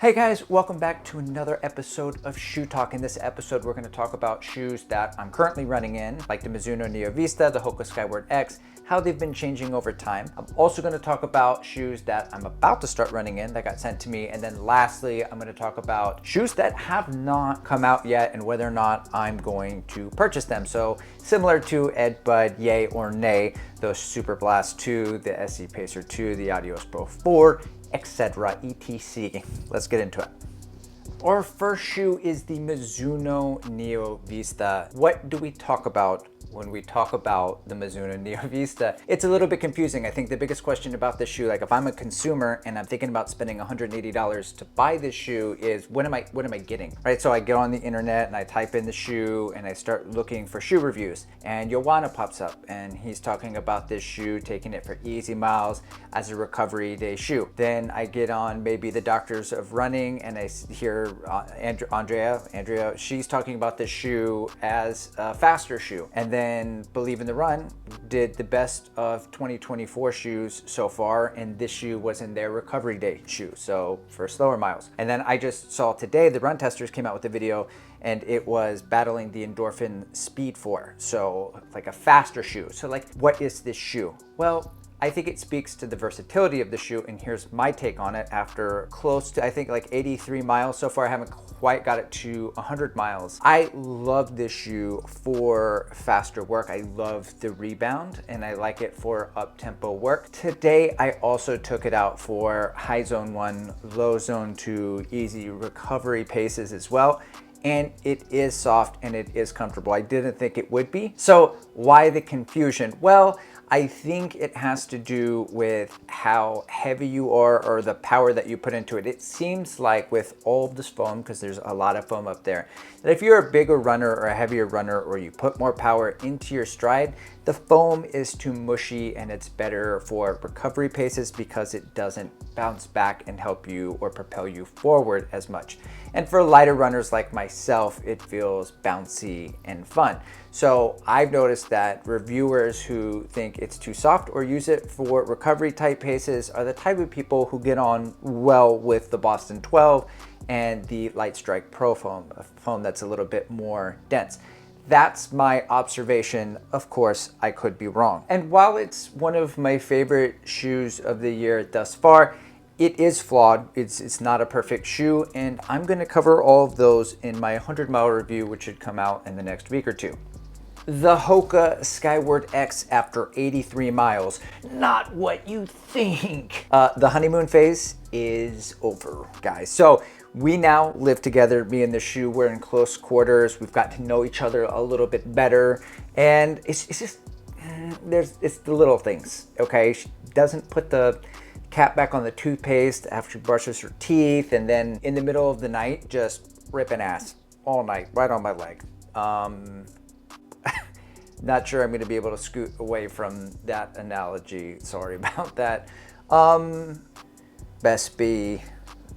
Hey guys, welcome back to another episode of Shoe Talk. In this episode, we're going to talk about shoes that I'm currently running in, like the Mizuno Neo Vista, the Hoka Skyward X, how they've been changing over time. I'm also going to talk about shoes that I'm about to start running in that got sent to me. And then lastly, I'm going to talk about shoes that have not come out yet and whether or not I'm going to purchase them. So similar to Edd Bud, yay or nay, the Super Blast 2, the SE Pacer 2, the Adios Pro 4, etc. etc. Let's get into it. Our first shoe is the Mizuno Neo Vista. What do we talk about when we talk about the Mizuno Neo Vista? It's a little bit confusing. I think the biggest question about this shoe, like if I'm a consumer and I'm thinking about spending $180 to buy this shoe, is what am I getting? Right? So I get on the internet and I type in the shoe and I start looking for shoe reviews, and Joanna pops up and he's talking about this shoe, taking it for easy miles as a recovery day shoe. Then I get on maybe the Doctors of Running and I hear Andrea, she's talking about this shoe as a faster shoe. And then Believe in the Run did the best of 2024 shoes so far, and this shoe was in their recovery day shoe, so for slower miles. And then I just saw today the Run Testers came out with a video and it was battling the Endorphin Speed 4, so like a faster shoe. So like, what is this shoe? Well, I think it speaks to the versatility of the shoe, and here's my take on it after close to, I think like 83 miles so far. I haven't quite got it to 100 miles. I love this shoe for faster work. I love the rebound and I like it for up-tempo work. Today, I also took it out for high zone 1, low zone 2, easy recovery paces as well. And it is soft and it is comfortable. I didn't think it would be. So why the confusion? Well, I think it has to do with how heavy you are or the power that you put into it. It seems like with all of this foam, because there's a lot of foam up there, that if you're a bigger runner or a heavier runner or you put more power into your stride, the foam is too mushy and it's better for recovery paces because it doesn't bounce back and help you or propel you forward as much. And for lighter runners like myself, it feels bouncy and fun. So I've noticed that reviewers who think it's too soft or use it for recovery type paces are the type of people who get on well with the Boston 12 and the Light Strike Pro foam, a foam that's a little bit more dense. That's my observation. Of course, I could be wrong. And while it's one of my favorite shoes of the year thus far, it is flawed. It's not a perfect shoe, and I'm gonna cover all of those in my 100-mile review, which should come out in the next week or two. The Hoka Skyward X after 83 miles. Not what you think. The honeymoon phase is over, guys. So we now live together, me and the shoe. We're in close quarters. We've got to know each other a little bit better. And it's just, it's the little things, okay? She doesn't put the cap back on the toothpaste after she brushes her teeth, and then in the middle of the night, just ripping ass all night, right on my leg. Not sure I'm going to be able to scoot away from that analogy. Sorry about that. Best be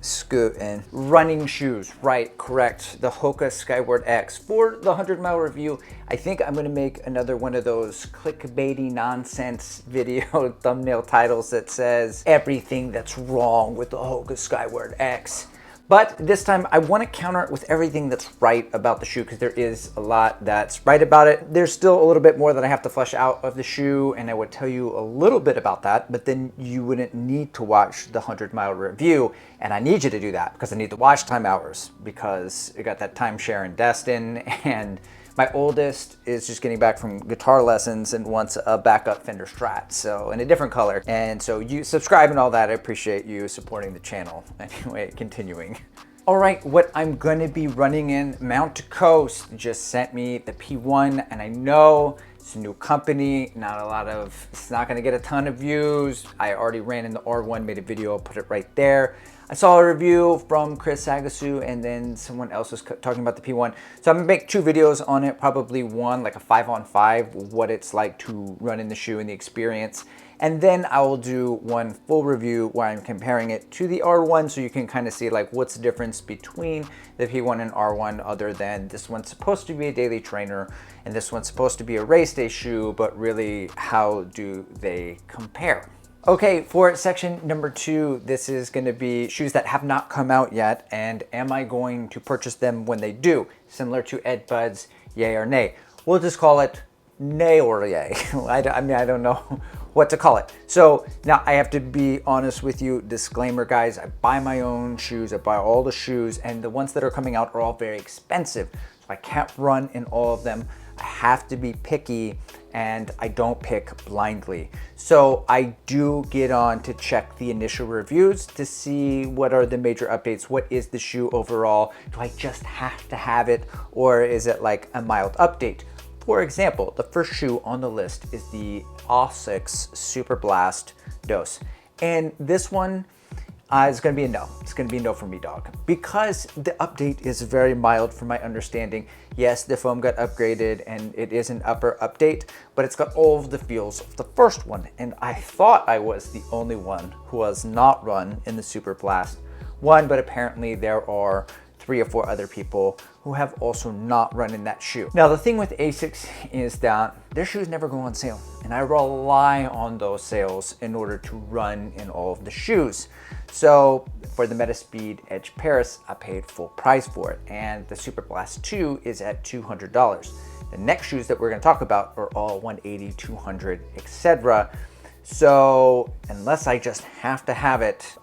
scooting. Running shoes, right, correct. The Hoka Skyward X. For the 100-mile review, I think I'm going to make another one of those clickbaity nonsense video thumbnail titles that says everything that's wrong with the Hoka Skyward X. But this time I want to counter it with everything that's right about the shoe, because there is a lot that's right about it. There's still a little bit more that I have to flesh out of the shoe, and I would tell you a little bit about that, but then you wouldn't need to watch the 100-mile review, and I need you to do that because I need the watch time hours, because I got that timeshare in Destin, and my oldest is just getting back from guitar lessons and wants a backup Fender Strat, so in a different color. And so you subscribe and all that. I appreciate you supporting the channel. Anyway, continuing. All right, what I'm gonna be running in, Mount Coast just sent me the P1, and I know it's a new company, it's not gonna get a ton of views. I already ran in the R1, made a video, I'll put it right there. I saw a review from Chris Sagasu, and then someone else was talking about the P1. So I'm gonna make 2 videos on it, probably one, like a 5-on-5, what it's like to run in the shoe and the experience. And then I will do one full review where I'm comparing it to the R1, so you can kind of see like what's the difference between the P1 and R1, other than this one's supposed to be a daily trainer and this one's supposed to be a race day shoe, but really how do they compare? Okay, for section number 2, this is going to be shoes that have not come out yet, and am I going to purchase them when they do? Similar to Edd Bud's yay or nay. We'll just call it nay or yay. I mean, I don't know what to call it. So now I have to be honest with you, disclaimer guys, I buy my own shoes, I buy all the shoes, and the ones that are coming out are all very expensive. So I can't run in all of them. I have to be picky, and I don't pick blindly. So I do get on to check the initial reviews to see what are the major updates. What is the shoe overall? Do I just have to have it, or is it like a mild update? For example, the first shoe on the list is the Adios Super Blast Dose. And this one is going to be a no. It's going to be a no for me, dog. Because the update is very mild from my understanding. Yes, the foam got upgraded and it is an upper update, but it's got all of the feels of the first one. And I thought I was the only one who has not run in the Super Blast one, but apparently there are 3 or 4 other people who have also not run in that shoe. Now, the thing with Asics is that their shoes never go on sale, and I rely on those sales in order to run in all of the shoes. So for the Metaspeed Edge Paris, I paid full price for it, and the Super Blast 2 is at $200. The next shoes that we're gonna talk about are all $180, $200, etc. So unless I just have to have it,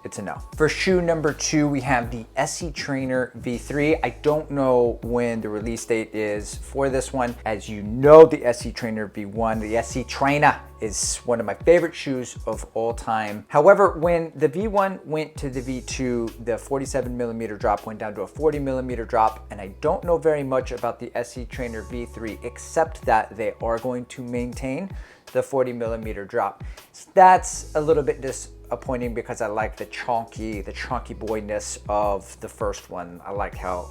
it's a no. For shoe number 2, we have the SC Trainer V3. I don't know when the release date is for this one. As you know, the SC Trainer V1, the SC Trainer is one of my favorite shoes of all time. However, when the V1 went to the V2, the 47mm drop went down to a 40mm drop, and I don't know very much about the SC Trainer V3 except that they are going to maintain the 40mm drop. So that's a little bit disappointing because I like the chonky boyness of the first one. I like how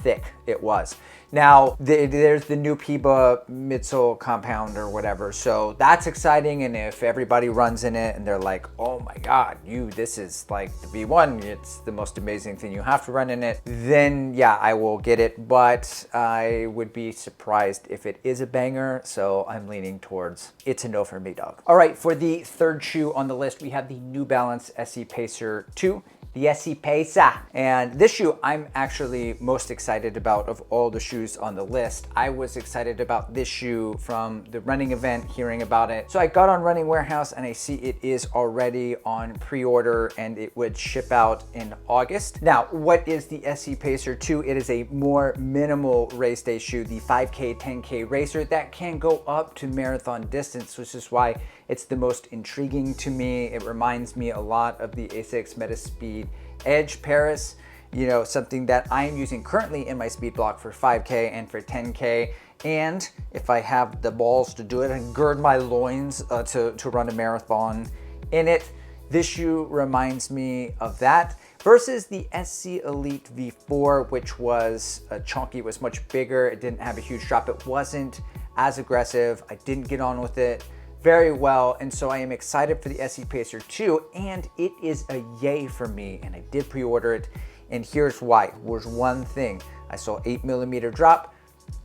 thick it was. Now, there's the new Piba midsole compound or whatever, so that's exciting, and if everybody runs in it and they're like, oh my god, this is like the V1, it's the most amazing thing, you have to run in it, then yeah, I will get it, but I would be surprised if it is a banger, so I'm leaning towards it's a no for me, dog. All right, for the third shoe on the list, we have the New Balance SC Pacer 2. The SC Pacer. And this shoe I'm actually most excited about of all the shoes on the list. I was excited about this shoe from the running event, hearing about it. So I got on Running Warehouse and I see it is already on pre-order and it would ship out in August. Now, what is the SC Pacer 2? It is a more minimal race day shoe, the 5K, 10K racer that can go up to marathon distance, which is why it's the most intriguing to me. It reminds me a lot of the Asics Metaspeed Edge Paris, something that I am using currently in my speed block for 5K and for 10K. And if I have the balls to do it and gird my loins to run a marathon in it, this shoe reminds me of that. Versus the SC Elite V4, which was chunky, was much bigger. It didn't have a huge drop. It wasn't as aggressive. I didn't get on with it very well, and so I am excited for the SC Pacer 2, and it is a yay for me, and I did pre-order it, and here's why. There's one thing. I saw 8mm drop.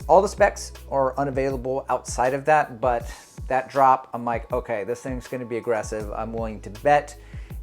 All the specs are unavailable outside of that, but that drop, I'm like, okay, this thing's gonna be aggressive. I'm willing to bet,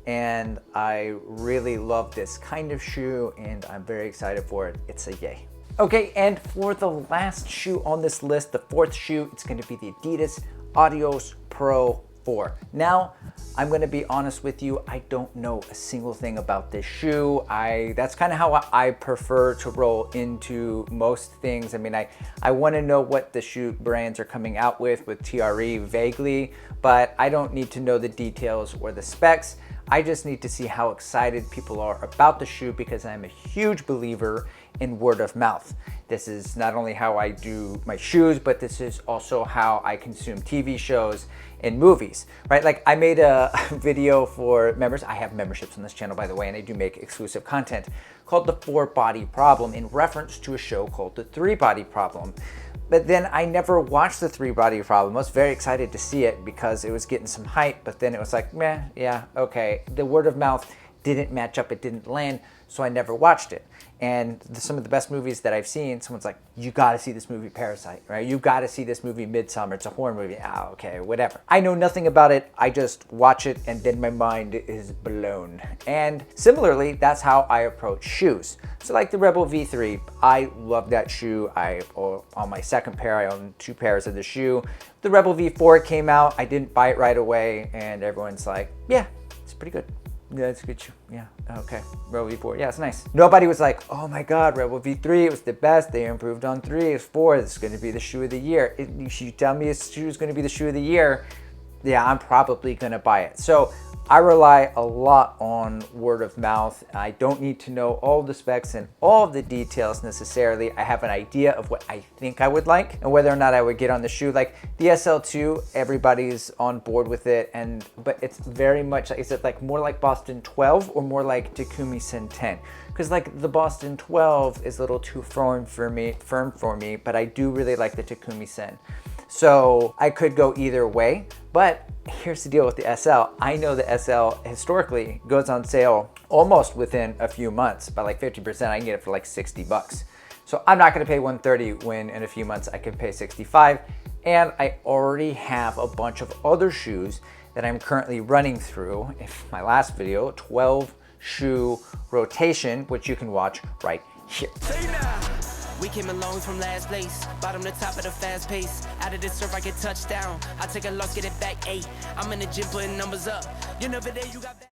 and I really love this kind of shoe, and I'm very excited for it. It's a yay. Okay, and for the last shoe on this list, the fourth shoe, it's gonna be the Adidas Adios Pro 4. Now, I'm gonna be honest with you, I don't know a single thing about this shoe. That's kind of how I prefer to roll into most things. I mean, I wanna know what the shoe brands are coming out with TRE vaguely, but I don't need to know the details or the specs. I just need to see how excited people are about the shoe because I'm a huge believer in word of mouth. This is not only how I do my shoes, but this is also how I consume TV shows and movies, right? Like I made a video for members. I have memberships on this channel, by the way, and I do make exclusive content called The 4 Body Problem in reference to a show called The 3 Body Problem. But then I never watched The 3 Body Problem. I was very excited to see it because it was getting some hype, but then it was like, meh, yeah, okay. The word of mouth didn't match up, it didn't land, so I never watched it. And some of the best movies that I've seen, someone's like, you gotta see this movie Parasite, right? You gotta see this movie Midsummer, it's a horror movie. Ah, okay, whatever. I know nothing about it, I just watch it and then my mind is blown. And similarly, that's how I approach shoes. So like the Rebel V3, I love that shoe. On my second pair, I own 2 pairs of the shoe. The Rebel V4 came out, I didn't buy it right away, and everyone's like, yeah, it's pretty good. Yeah, it's a good shoe. Yeah, okay. Rebel V4, yeah, it's nice. Nobody was like, oh my God, Rebel V3, it was the best. They improved on 3, it's 4, it's gonna be the shoe of the year. If you tell me a shoe is gonna be the shoe of the year, yeah, I'm probably gonna buy it. So I rely a lot on word of mouth. I don't need to know all the specs and all the details necessarily. I have an idea of what I think I would like and whether or not I would get on the shoe. Like the SL2, everybody's on board with it, but it's very much, is it like more like Boston 12 or more like Takumi Sen 10? Because like the Boston 12 is a little too firm for me, but I do really like the Takumi Sen. So I could go either way, but here's the deal with the SL. I know the SL historically goes on sale almost within a few months. By like 50%, I can get it for like 60 bucks. So I'm not gonna pay 130 when in a few months I can pay 65. And I already have a bunch of other shoes that I'm currently running through. In my last video, 12 shoe rotation, which you can watch right here. We came along from last place, bottom to top of the fast pace. Out of this surf, I get touchdown. I take a loss, get it back 8. I'm in the gym putting numbers up. You never there, you got that.